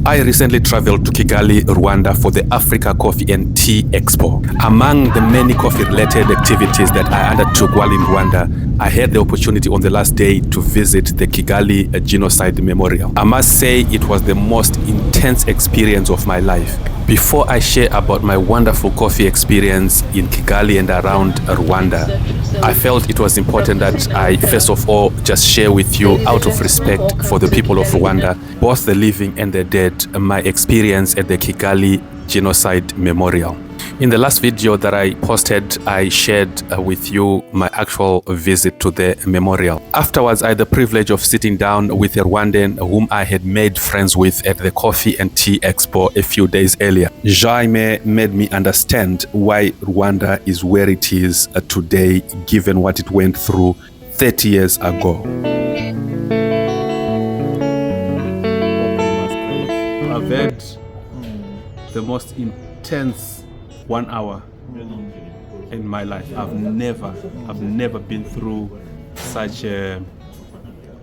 I recently traveled to Kigali, Rwanda for the Africa Coffee and Tea Expo. Among the many coffee-related activities that I undertook while in Rwanda, I had the opportunity on the last day to visit the Kigali Genocide Memorial. I must say it was the most intense experience of my life. Before I share about my wonderful coffee experience in Kigali and around Rwanda, I felt it was important that I first of all just share with you, out of respect for the people of Rwanda, both the living and the dead, my experience at the Kigali Genocide Memorial. In the last video that I posted, I shared with you my actual visit to the memorial. Afterwards, I had the privilege of sitting down with a Rwandan whom I had made friends with at the Coffee and Tea Expo a few days earlier. Jaime made me understand why Rwanda is where it is today, given what it went through 30 years ago. I've had the most intense 1 hour in my life. I've never been through such a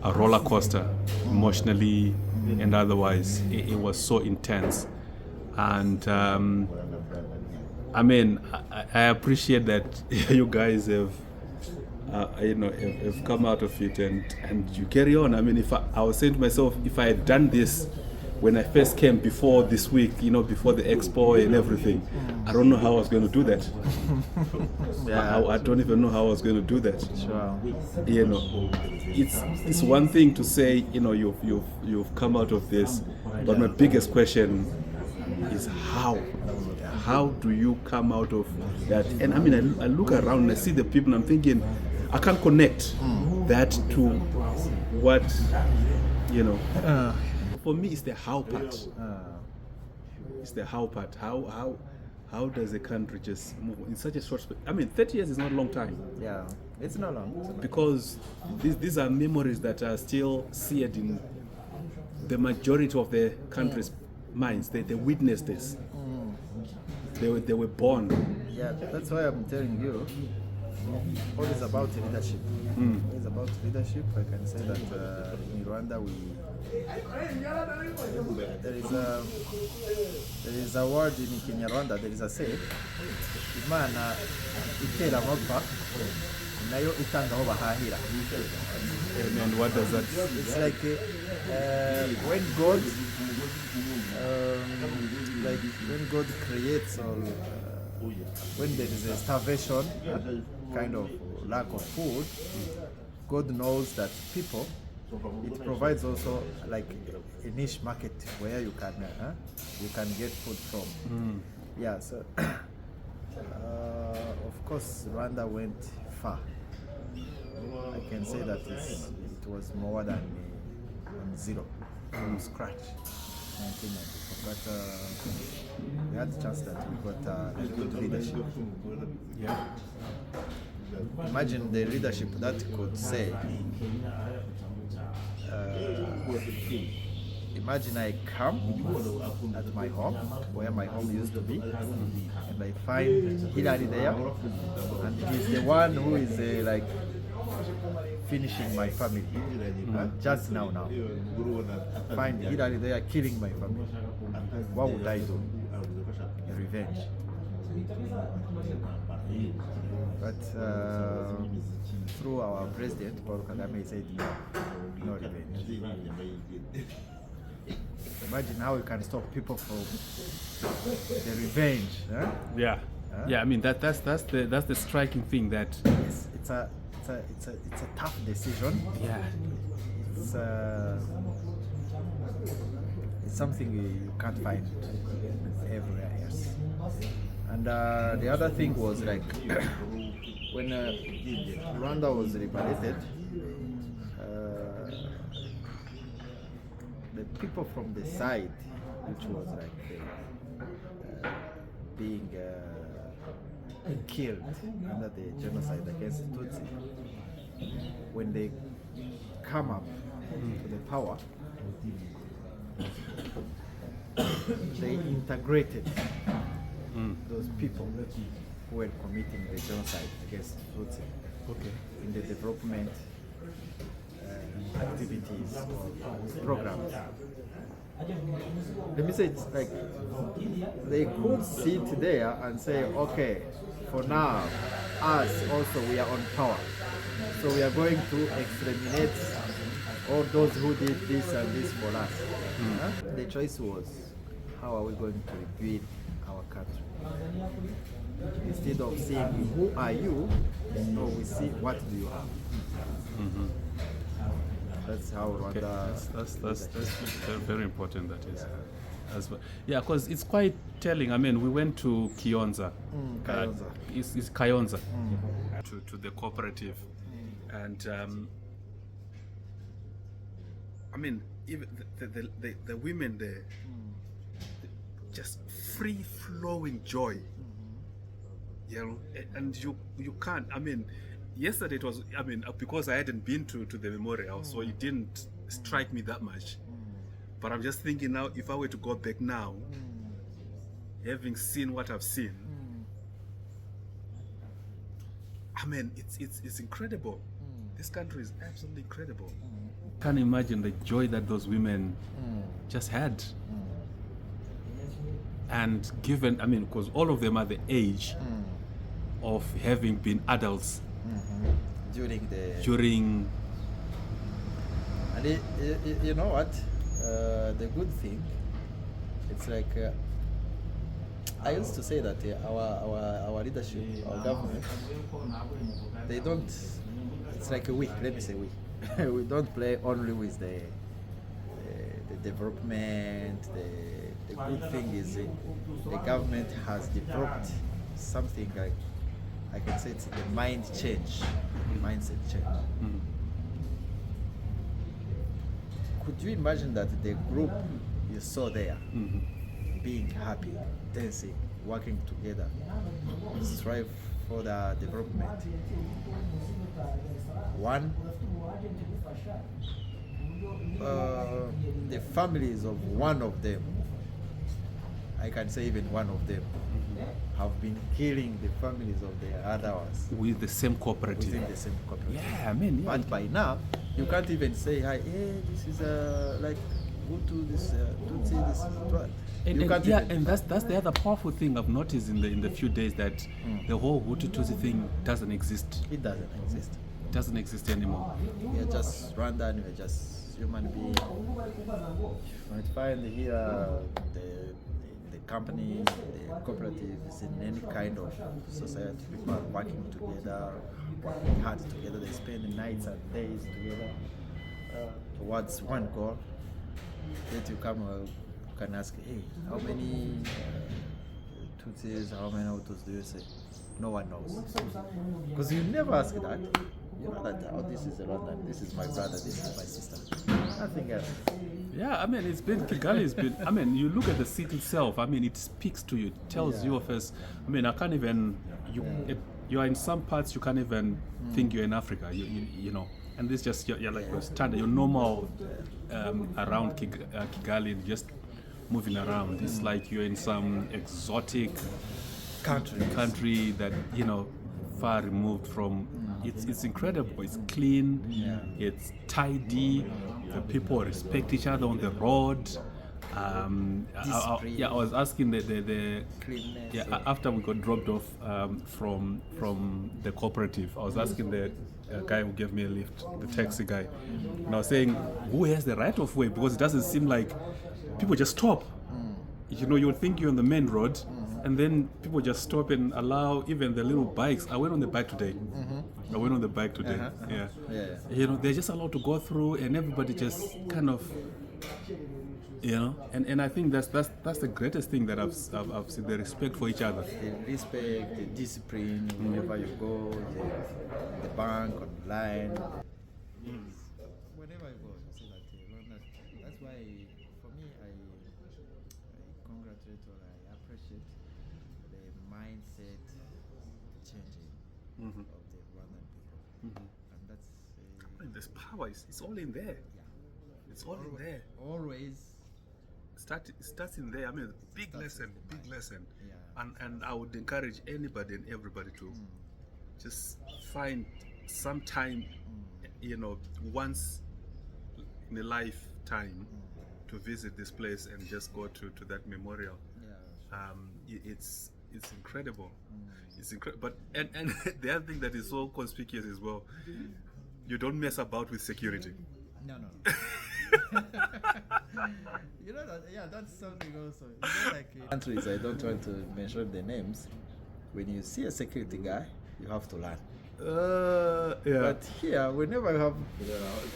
roller coaster, emotionally and otherwise. It was so intense, and I mean, I appreciate that you guys have have come out of it and you carry on. I mean, if I was saying to myself, if I had done this when I first came before this week, before the expo and everything, I don't know how I was going to do that. I don't even know how I was going to do that. Sure. It's one thing to say, you've come out of this, but my biggest question is how. How do you come out of that? And I mean, I look around and I see the people and I'm thinking, I can't connect that to what, For me, it's the how part. It's the how part. How does a country just move in such a short space? I mean, 30 years is not a long time. Yeah, it's not long. Because these are memories that are still seared in the majority of the country's minds. They witnessed this. They were born. Yeah, that's why I'm telling you. All is about leadership. It's about leadership. I can say that in Rwanda there is a word in Kinyarwanda. There is a say. Imana itera amapfa nayo itanga aho bahahira. And what does that? It's like when God, when God creates or when there is a starvation, kind of lack of food, God knows that people. It provides also like a niche market where you can get food from. Yeah, so of course Rwanda went far. I can say that it was more than zero, from scratch, 1994. But we had the chance that we got good leadership. Yeah. Imagine the leadership that could say, imagine I come at my home, where my home used to be, and I find Hilary there, and he's the one who is like finishing my family, just now. Find Hilary there killing my family. What would I do? Revenge. But through our president, Paul Kagame, said no revenge. Imagine how we can stop people from the revenge. Yeah. Yeah. I mean that's the striking thing that it's a tough decision. Yeah. It's something you can't find everywhere else. And the other thing was like when Rwanda was liberated, the people from the side, which was like being killed under the genocide against the Tutsi, when they come up to the power, they integrated those people who were committing the genocide against Tutsi in the development activities or programs. let me say it's like they could sit there and say, okay, for now, us also we are on power, so we are going to exterminate all those who did this and this for us. The choice was, how are we going to rebuild our country? Instead of saying, who are you? No, we see, what do you have? That's how Rwanda. That's very, very important. That is, as well. Yeah, because it's quite telling. I mean, we went to Kayonza. Kayonza. It's Kayonza to the cooperative, and I mean, even the women there, just free flowing joy. You know, and you can't. I mean, yesterday it was. I mean, because I hadn't been to the memorial, so it didn't strike me that much. But I'm just thinking now, if I were to go back now, having seen what I've seen, I mean, it's incredible. This country is absolutely incredible. Can't imagine the joy that those women just had. And given, I mean, because all of them are the age of having been adults during. And you know what? The good thing, it's like I used to say that our leadership, our government, they don't. It's like we. Let me say we. We don't play only with the development. The good thing is the government has developed something like, I can say it's the mindset change. Could you imagine that the group you saw there being happy, dancing, working together, strive for the development? One, the families of one of them, I can say even one of them, have been killing the families of the other ones. With the same cooperative. Within the same cooperative. Yeah, I mean, yeah. But by now, you can't even say, hi, hey, this is like, go to this, Tutsi, this is what. And that's the other powerful thing I've noticed in the few days, that the whole Hutu-Tutsi thing doesn't exist. It doesn't exist. It doesn't exist anymore. We're just Rwandan, we're just human beings. You might find here the companies, the cooperatives, in any kind of society, people are working together, working hard together, they spend nights and days together towards one goal. That you come, can ask, hey, how many Tutsis, how many Hutus do you say? No one knows. Because you never ask that. You know that, oh, this is a Rwandan, this is my brother, this is my sister. Nothing else. Yeah, I mean, Kigali has been, I mean, you look at the city itself, I mean, it speaks to you, it tells you of us. I mean, I can't even, you are in some parts, you can't even think you're in Africa, you know. And this just, you're like your standard, your normal around Kigali, just moving around. It's like you're in some exotic country that, you know, far removed from. It's incredible. It's clean. It's tidy. The people respect each other on the road. I was asking the after we got dropped off from the cooperative, I was asking the guy who gave me a lift, the taxi guy, and I was saying, who has the right of way? Because it doesn't seem like people just stop. You know, you would think you're on the main road, and then people just stop and allow even the little bikes. I went on the bike today. Yeah. You know, they're just allowed to go through, and everybody just kind of, you know, and I think that's the greatest thing that I've seen, the respect for each other. The respect, the discipline, wherever you go, the bank, online. Whenever you go, you see that. That's why, for me, I congratulate or I appreciate the mindset changing of the Rwandan people. And that's... There's power, it's all in there. It's all in there. Always. It starts in there. I mean, big lesson. Yeah. And I would encourage anybody and everybody to just find some time, you know, once in a lifetime, to visit this place and just go to that memorial. Yeah. It's incredible. It's incredible. But and the other thing that is so conspicuous as well, you don't mess about with security. No. You know that, yeah, that's something also. You know, like in countries, I don't want to mention the names. When you see a security guy, you have to learn. Yeah. But here, whenever you have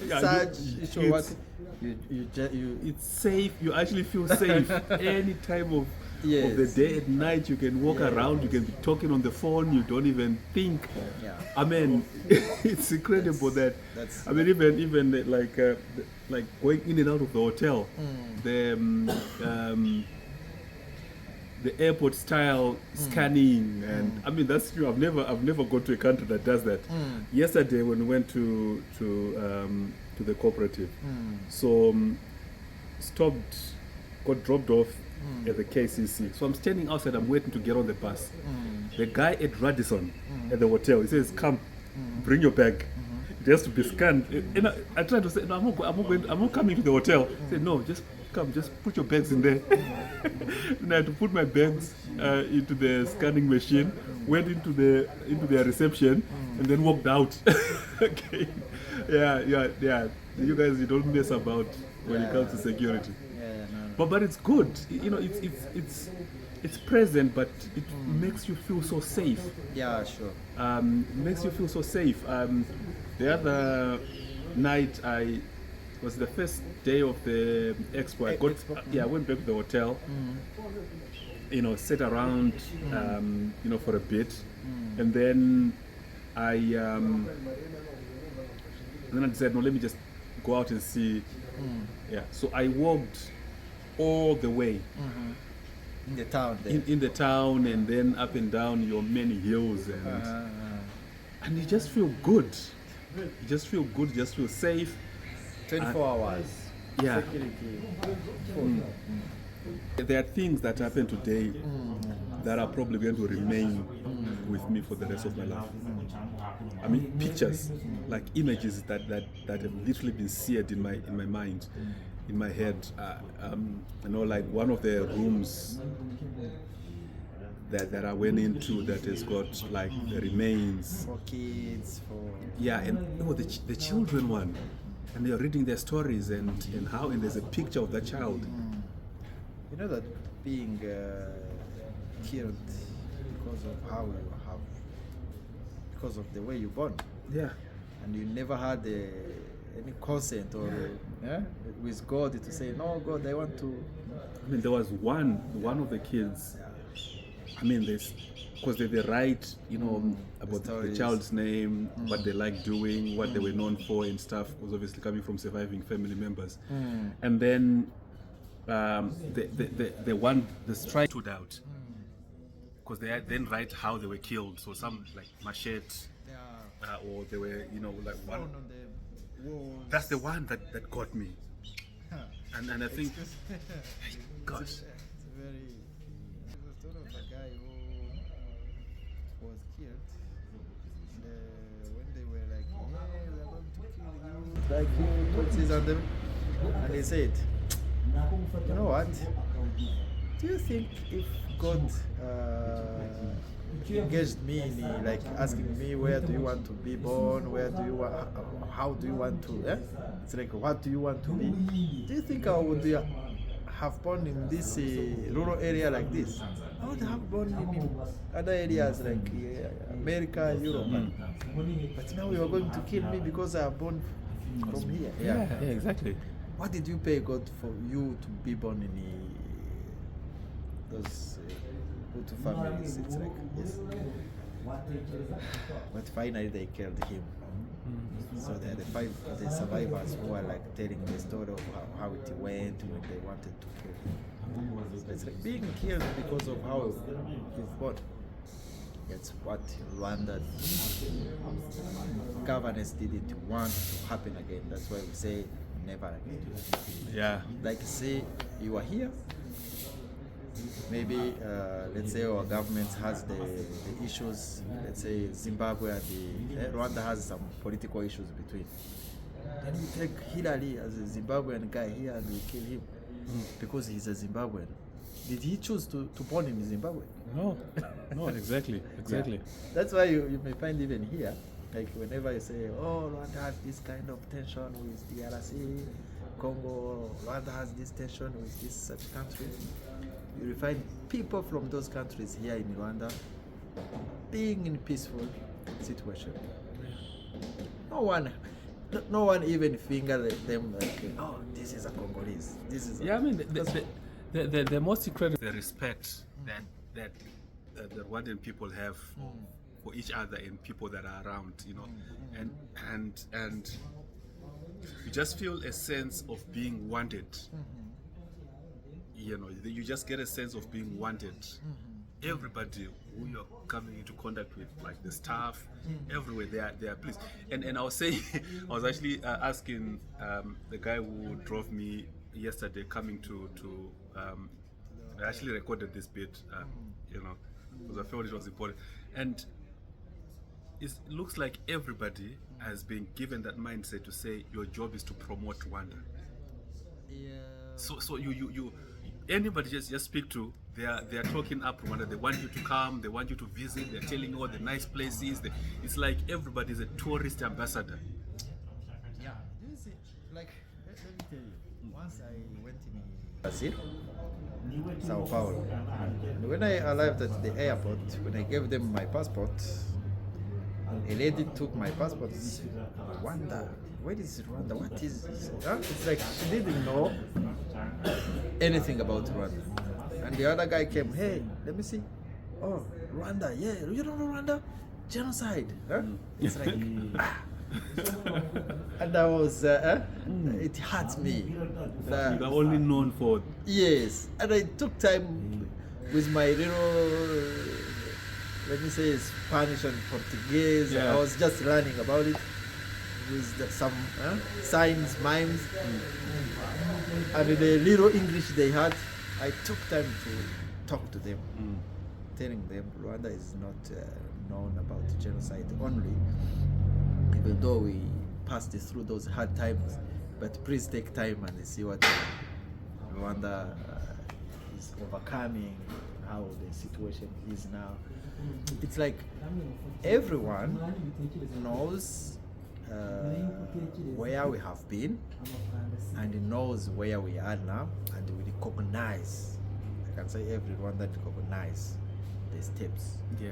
Yeah, such issue, it's- you It's safe. You actually feel safe any time of the Yes. day. At night, you can walk Yes. around. You can be talking on the phone. You don't even think. Yeah. I mean, it's incredible that's- I mean, even like going in and out of the hotel, the airport style scanning, and I mean that's true. I've never gone to a country that does that. Yesterday when we went to the cooperative, so stopped, got dropped off at the KCC. So I'm standing outside. I'm waiting to get on the bus. The guy at Radisson at the hotel, he says, "Come, bring your bag." It has to be scanned. And I tried to say, "No, I'm not coming to the hotel." He said, "No, just come, just put your bags in there." And I had to put my bags into the scanning machine, went into their reception, and then walked out. Okay. Yeah. You guys, you don't mess about when it comes to security. Yeah, no. But it's good. You know, it's present, but it makes you feel so safe. Yeah, sure. Makes you feel so safe. The other night, was the first day of the expo. I went back to the hotel. You know, sat around, for a bit, and then I decided, no, let me just go out and see. Yeah, so I walked all the way In the town there. in the town, and then up and down your many hills, and you just feel good. You just feel good. You just feel safe. 24 hours. Yeah. Security. There are things that happen today that are probably going to remain with me for the rest of my life. I mean, pictures, like images that have literally been seared in my mind, in my head. Like one of the rooms that I went into that has got like the remains. For kids, for... Yeah, and the children one, and they're reading their stories and there's a picture of that child. You know that being killed because of how you have, because of the way you're born, Yeah. and you never had any consent or with God to say, no, God, I want to. I mean, there was one of the kids. I mean, because they write, about the stories. child's name, what they like doing, what they were known for, and stuff. Was obviously coming from surviving family members, and then the strike stood out because they then write how they were killed. So some like machete, or they were, like one. On the walls. That's the one that got me, and I think, gosh. It's very. There's a story of a guy who was killed. And, when they were like, "Yeah, we're going to kill you," like you, Tutsis and them, and they said, "You know what? Do you think if God engaged me in like asking me where do you want to be born, where do you want, how do you want to, it's like what do you want to be? Do you think I would have born in this rural area like this? I would have born in other areas like America, Europe. But now you are going to kill me because I am born from here." Yeah, exactly. What did you pay God for you to be born in those Hutu families? It's like, yes. But finally they killed him. So they're the survivors who are like telling the story of how it went when they wanted to kill him. So it's like being killed because of how you've born. That's what Rwanda governance didn't want to happen again. That's why we say never again. Yeah. Like say you are here, maybe let's say our government has the issues, let's say Zimbabwe and Rwanda has some political issues between. Then we take Hillary as a Zimbabwean guy here and we kill him. because he's a Zimbabwean. Did he choose to born in Zimbabwe? No, exactly. Yeah. That's why you may find even here, like whenever you say, oh, Rwanda has this kind of tension with DRC, Congo, Rwanda has this tension with this such country, you will find people from those countries here in Rwanda being in peaceful situation. No one even finger them like, oh, this is a Congolese. This is I mean, the most incredible the respect that the Rwandan people have for each other and people that are around, and you just feel a sense of being wanted. You just get a sense of being wanted. Everybody who you're coming into contact with, like the staff, everywhere they are pleased. And I was saying, I was actually asking the guy who drove me yesterday coming to I actually recorded this bit, because I felt it was important. And it looks like everybody has been given that mindset to say your job is to promote Rwanda. Yeah. So you anybody just speak to, they are talking up Rwanda. They want you to come, they want you to visit, they're telling you all the nice places. It's like everybody's a tourist ambassador. Yeah. You see, like, let me tell you, once I went in Brazil, Sao Paulo, and when I arrived at the airport, when I gave them my passport, a lady took my passport and said, Rwanda, where is Rwanda? What is this? It's like she didn't know anything about Rwanda. And the other guy came, hey, let me see. Oh, Rwanda, yeah, you don't know Rwanda? Genocide. It's like, and I was, it hurts me. You are only known for... Yes, and I took time with my little, let me say, Spanish and Portuguese. Yeah. I was just learning about it with some signs, mimes, and the little English they had. I took time to talk to them, telling them Rwanda is not known about genocide only, even though we passed through those hard times. But please take time and see what Rwanda is overcoming, how the situation is now. It's like everyone knows where we have been and knows where we are now, and we recognize, I can say everyone that recognize the steps. Yeah.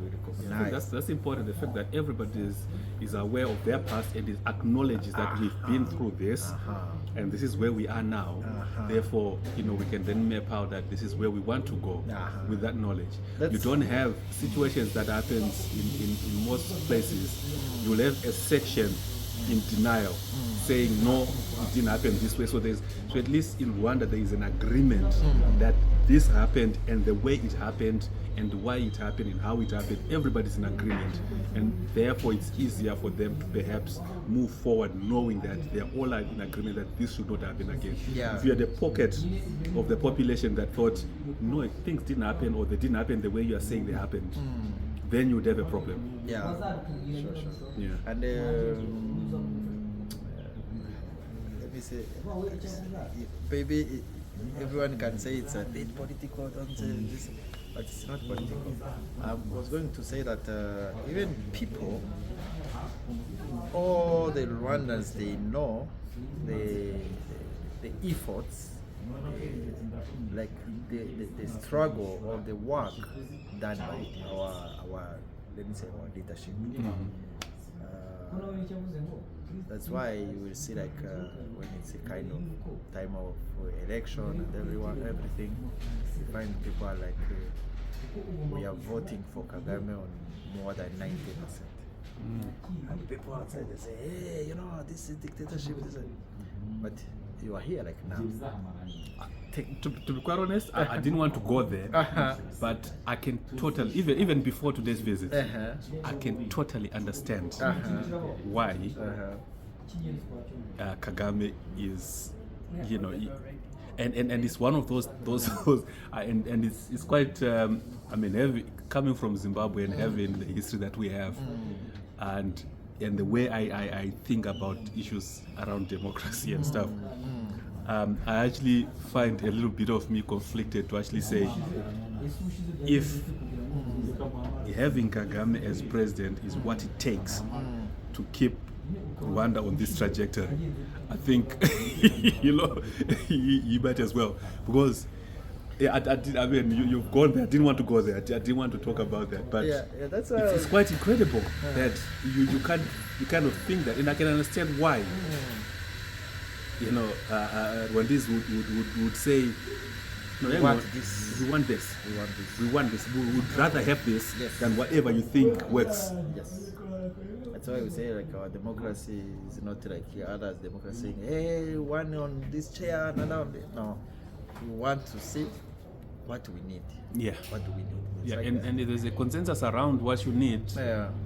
We recognize. That's important, the fact that everybody is aware of their past and acknowledges that we've been through this, and this is where we are now. Therefore, we can then map out that this is where we want to go with that knowledge. You don't have situations that happens in most places. You'll have a section in denial saying no, it didn't happen this way. So at least in Rwanda there is an agreement that this happened, and the way it happened and why it happened and how it happened, everybody's in agreement, and therefore it's easier for them to perhaps move forward knowing that they're all in agreement that this should not happen again. Yeah. If you had a pocket of the population that thought no, things didn't happen, or they didn't happen the way you are saying they happened, then you'd have a problem. Yeah, sure. Yeah. And let me say, maybe everyone can say it's a bit political, don't say this, but it's not political. I was going to say that even people, all the Rwandans, they know the efforts, like the struggle or the work done by our let me say our leadership. That's why you will see like when it's a kind of time of election and everything, you find people are like we are voting for Kagame on more than 90%. And people outside they say, hey, this is dictatorship. But you are here like now. To be quite honest, I didn't want to go there, but I can totally, even before today's visit, I can totally understand why Kagame is, and it's one of those and it's quite, heavy, coming from Zimbabwe and having the history that we have, and the way I think about issues around democracy and stuff. I actually find a little bit of me conflicted to actually say, if having Kagame as president is what it takes to keep Rwanda on this trajectory, I think you might as well, because I mean you've gone there. I didn't want to go there. I didn't want to talk about that, but that's it's quite incredible that you kind of think that, and I can understand why. Rwandese would say, no, we want this. We want this. We want this. We want this. We would rather have this than whatever you think works. Yes. That's why we say like our democracy is not like others' democracy saying, hey, one on this chair, another on this. No. We want to see what we need. Yeah. What do we need? Yeah, like and if there's a consensus around what you need,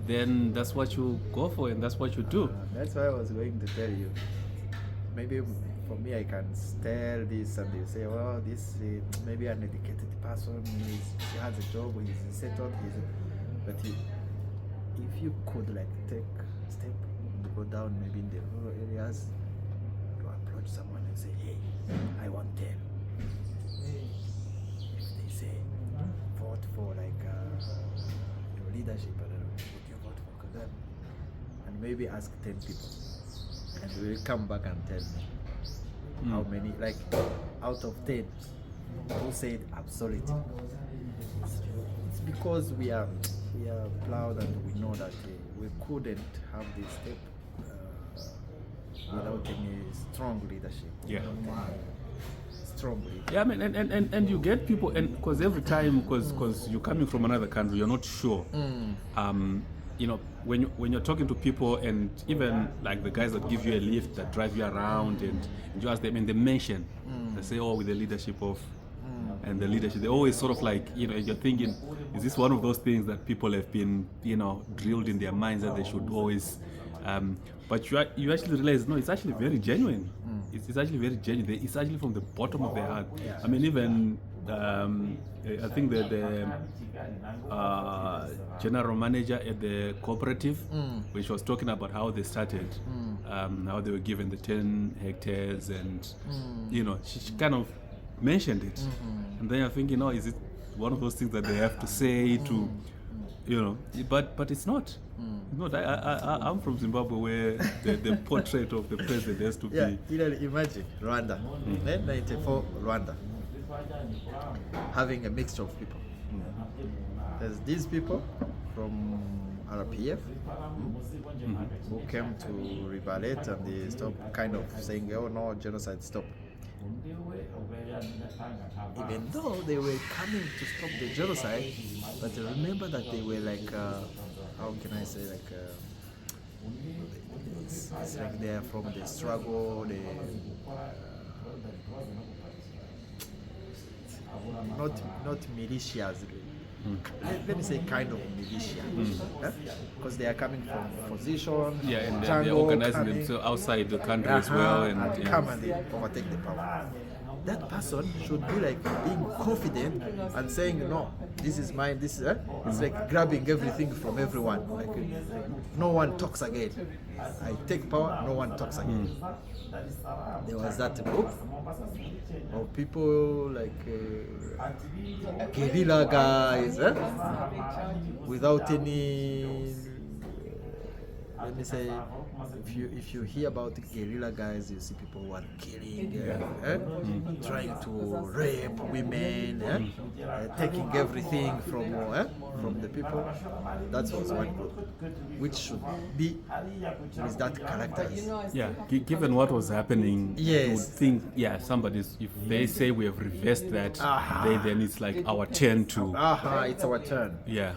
then that's what you go for and that's what you do. That's why I was going to tell you. Maybe for me, I can tell this and they say, well, this maybe an educated person, he has a job, he's settled, but if you could like take a step to go down maybe in the rural areas, to approach someone and say, hey, I want 10. If they say, vote for like your leadership, I don't know, would you vote for Kagame? And maybe ask 10 people. And we will come back and tell me how many, like out of 10, who said absolutely. It's because we are proud and we know that we couldn't have this step without any strong leadership. Yeah. Strong leadership. Yeah, I mean, and you get people, and because every time, because you're coming from another country, you're not sure. When you're talking to people, and even like the guys that give you a lift, that drive you around, and you ask them, and they mention, they say, oh, with the leadership of, and the leadership, they always sort of like, you're thinking, is this one of those things that people have been, drilled in their minds that they should always, but you actually realize, no, it's actually very genuine. It's actually very genuine. It's actually from the bottom of their heart. Yeah. I mean, even, I think that the general manager at the cooperative, which was talking about how they started, how they were given the 10 hectares, and she kind of mentioned it, and then I think, is it one of those things that they have to say to, but it's not. No, I'm from Zimbabwe, where the portrait of the president has to be. Imagine Rwanda, 1994 Rwanda, having a mixture of people. There's these people from RPF who came to rebellate, and they stopped kind of saying, oh no, genocide, stop. Even though they were coming to stop the genocide, but remember that they were like, how can I say, like, it's like they're from the struggle, not militias. Let me say kind of militia, because they are coming from position, and they're organizing themselves outside the country as well, and come and they overtake the power. That person should be like being confident and saying, no, this is mine, this is it's like grabbing everything from everyone, like no one talks again. I take power, no one talks again. There was that group of people like guerrilla guys, without any, let me say, if you hear about guerrilla guys, you see people who are killing, trying to rape women, taking everything from the people. That was one group, which should be with that character. Yeah, given what was happening, you would think, somebody's, if they say we have reversed that, then it's like our turn to. It's our turn. Yeah.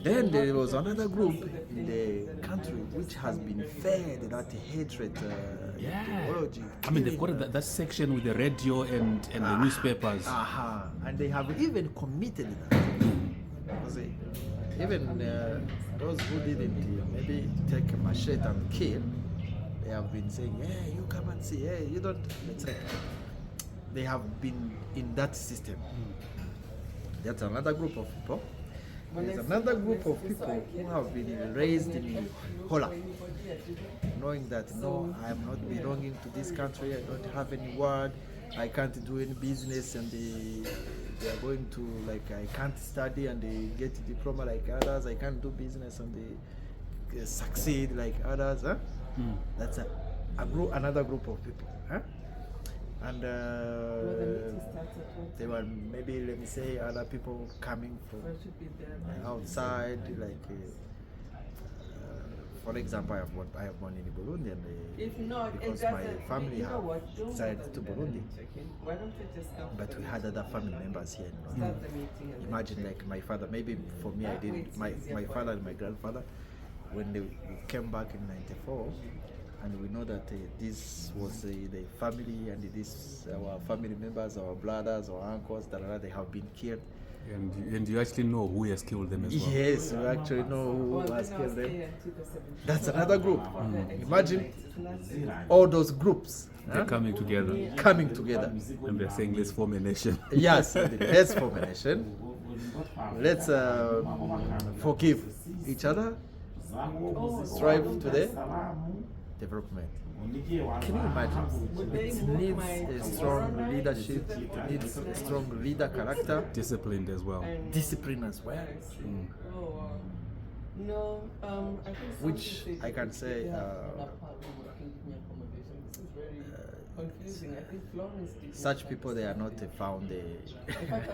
Then there was another group in the country which has been fed that hatred ideology. I mean, they've got that section with the radio and the newspapers. And they have even committed that. Because even those who didn't maybe take a machete and kill, they have been saying, hey, you come and see, hey, you don't. It's like they have been in that system. That's another group of people. There's another group of people who have been raised in horror, knowing that no, I am not belonging to this country, I don't have any word, I can't do any business, and they are going to, like, I can't study and they get a diploma like others, I can't do business and they succeed like others. Huh? That's another group of people. Huh? And there were maybe, let me say, other people coming from outside, like for example, I have born in Burundi, and because my family have decided to Burundi, but we had other family members here in Rwanda. Imagine, like, my father, maybe for me, I didn't, my father and my grandfather, when they came back in '94, and we know that this was the family, and this our family members, our brothers, our uncles, that they have been killed. And you actually know who has killed them as well? Yes, we actually know who has killed them. That's another group. Imagine all those groups. They're coming together. And they're saying, let's form a nation. Yes, let's form a nation. Let's forgive each other. Strive to the development. Can you imagine? It needs a strong leadership, it needs a strong leader character. Disciplined as well. Which I can say such people, they are not found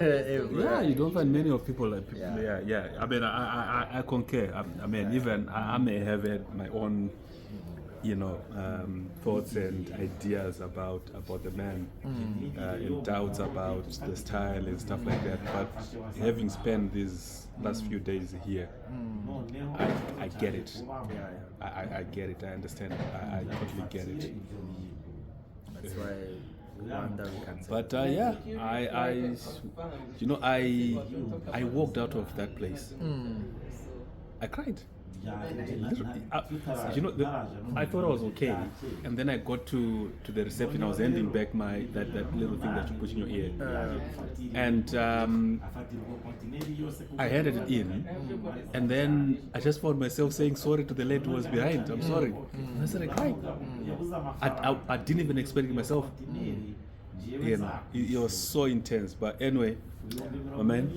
yeah, you don't find many of people like people. Yeah. I mean, I concur. I mean, even I may have had my own, thoughts and ideas about the man, and doubts about the style and stuff like that. But having spent these last few days here, I get it. I get it. I understand. I totally get it. That's why Rwanda, we can say. But I walked out of that place. I cried. I thought I was okay, and then I got to the reception. I was handing back that little thing that you put in your ear, and I handed it in, and then I just found myself saying sorry to the lady who was behind. I'm sorry. And I said I cried. I didn't even expect it myself. It was so intense. But anyway, my man.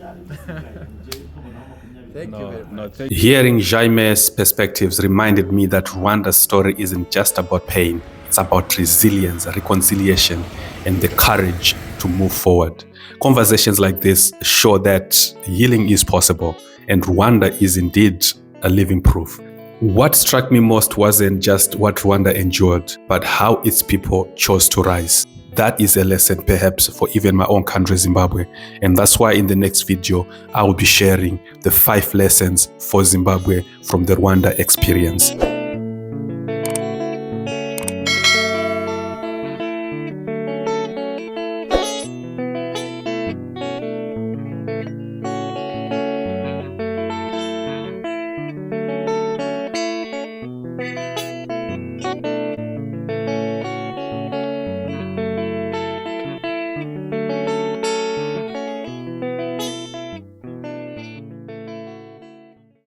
Thank you very much. Hearing Jaime's perspectives reminded me that Rwanda's story isn't just about pain. It's about resilience, reconciliation, and the courage to move forward. Conversations like this show that healing is possible, and Rwanda is indeed a living proof. What struck me most wasn't just what Rwanda endured, but how its people chose to rise. That is a lesson perhaps for even my own country, Zimbabwe. And that's why in the next video, I will be sharing the 5 lessons for Zimbabwe from the Rwanda experience.